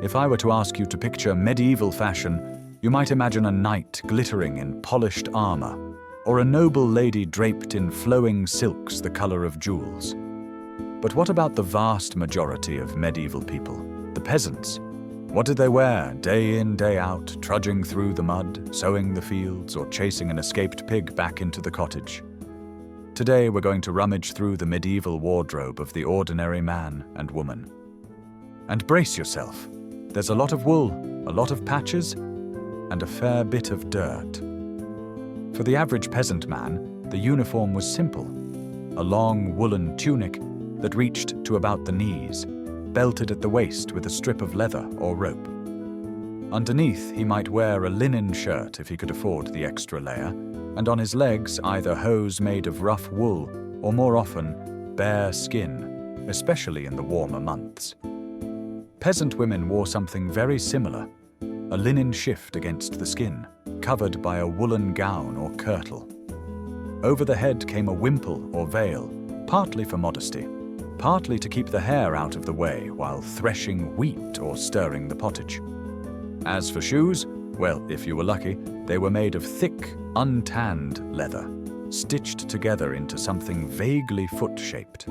If I were to ask you to picture medieval fashion, you might imagine a knight glittering in polished armor, or a noble lady draped in flowing silks the color of jewels. But what about the vast majority of medieval people, the peasants? What did they wear day in, day out, trudging through the mud, sowing the fields, or chasing an escaped pig back into the cottage? Today we're going to rummage through the medieval wardrobe of the ordinary man and woman. And brace yourself. There's a lot of wool, a lot of patches, and a fair bit of dirt. For the average peasant man, the uniform was simple. A long woolen tunic that reached to about the knees, belted at the waist with a strip of leather or rope. Underneath, he might wear a linen shirt if he could afford the extra layer, and on his legs either hose made of rough wool or more often bare skin, especially in the warmer months. Peasant women wore something very similar, a linen shift against the skin, covered by a woolen gown or kirtle. Over the head came a wimple or veil, partly for modesty, partly to keep the hair out of the way while threshing wheat or stirring the pottage. As for shoes, well, if you were lucky, they were made of thick, untanned leather, stitched together into something vaguely foot-shaped.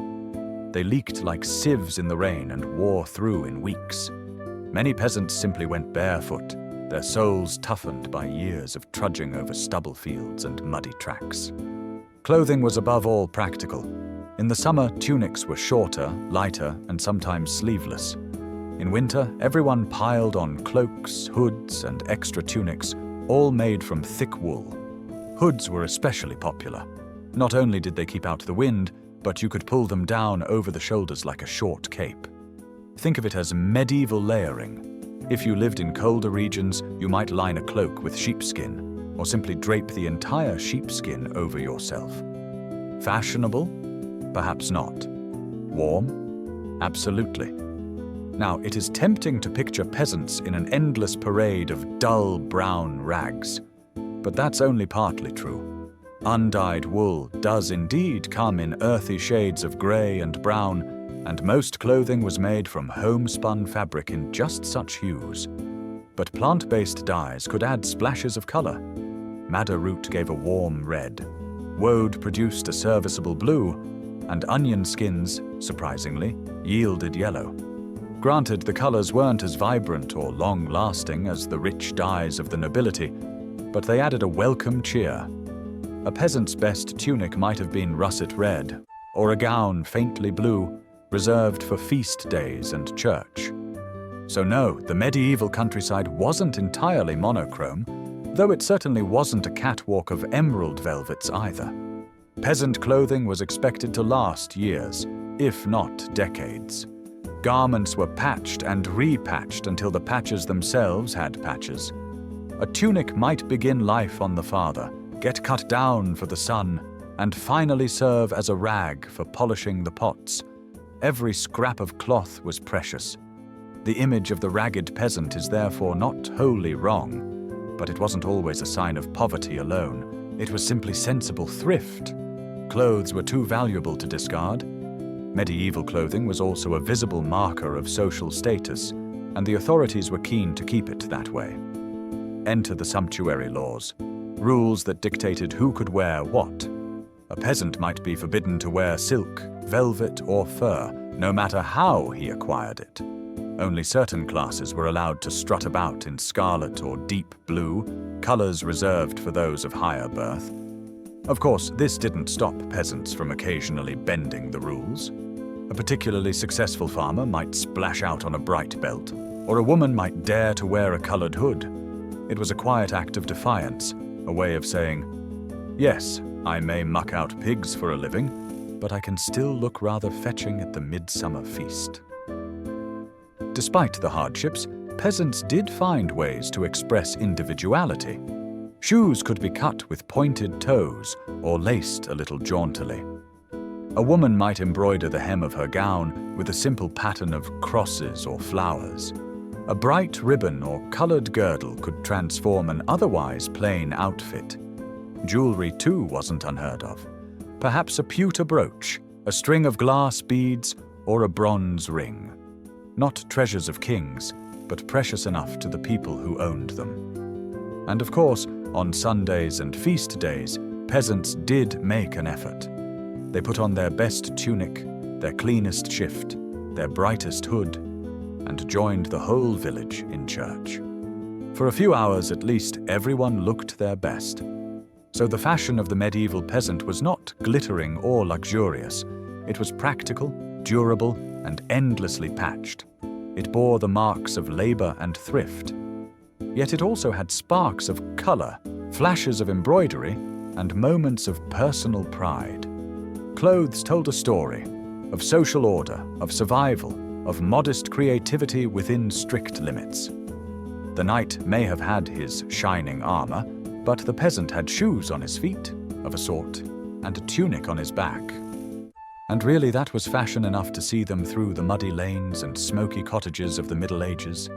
They leaked like sieves in the rain and wore through in weeks. Many peasants simply went barefoot, their soles toughened by years of trudging over stubble fields and muddy tracks. Clothing was above all practical. In the summer, tunics were shorter, lighter, and sometimes sleeveless. In winter, everyone piled on cloaks, hoods, and extra tunics, all made from thick wool. Hoods were especially popular. Not only did they keep out the wind, but you could pull them down over the shoulders like a short cape. Think of it as medieval layering. If you lived in colder regions, you might line a cloak with sheepskin, or simply drape the entire sheepskin over yourself. Fashionable? Perhaps not. Warm? Absolutely. Now, it is tempting to picture peasants in an endless parade of dull brown rags. But that's only partly true. Undyed wool does indeed come in earthy shades of grey and brown, and most clothing was made from homespun fabric in just such hues. But plant-based dyes could add splashes of colour. Madder root gave a warm red, woad produced a serviceable blue, and onion skins, surprisingly, yielded yellow. Granted, the colours weren't as vibrant or long-lasting as the rich dyes of the nobility, but they added a welcome cheer. A peasant's best tunic might have been russet red, or a gown faintly blue, reserved for feast days and church. So no, the medieval countryside wasn't entirely monochrome, though it certainly wasn't a catwalk of emerald velvets either. Peasant clothing was expected to last years, if not decades. Garments were patched and repatched until the patches themselves had patches. A tunic might begin life on the father, get cut down for the son, and finally serve as a rag for polishing the pots. Every scrap of cloth was precious. The image of the ragged peasant is therefore not wholly wrong, but it wasn't always a sign of poverty alone. It was simply sensible thrift. Clothes were too valuable to discard. Medieval clothing was also a visible marker of social status, and the authorities were keen to keep it that way. Enter the sumptuary laws, rules that dictated who could wear what. A peasant might be forbidden to wear silk, velvet, or fur, no matter how he acquired it. Only certain classes were allowed to strut about in scarlet or deep blue, colors reserved for those of higher birth. Of course, this didn't stop peasants from occasionally bending the rules. A particularly successful farmer might splash out on a bright belt, or a woman might dare to wear a colored hood. It was a quiet act of defiance, a way of saying, yes, I may muck out pigs for a living, but I can still look rather fetching at the midsummer feast. Despite the hardships, peasants did find ways to express individuality. Shoes could be cut with pointed toes or laced a little jauntily. A woman might embroider the hem of her gown with a simple pattern of crosses or flowers. A bright ribbon or colored girdle could transform an otherwise plain outfit. Jewelry, too, wasn't unheard of. Perhaps a pewter brooch, a string of glass beads, or a bronze ring. Not treasures of kings, but precious enough to the people who owned them. And of course, on Sundays and feast days, peasants did make an effort. They put on their best tunic, their cleanest shift, their brightest hood, and joined the whole village in church. For a few hours at least, everyone looked their best. So the fashion of the medieval peasant was not glittering or luxurious. It was practical, durable, and endlessly patched. It bore the marks of labor and thrift. Yet it also had sparks of color, flashes of embroidery, and moments of personal pride. Clothes told a story of social order, of survival, of modest creativity within strict limits. The knight may have had his shining armor, but the peasant had shoes on his feet, of a sort, and a tunic on his back. And really that was fashion enough to see them through the muddy lanes and smoky cottages of the Middle Ages.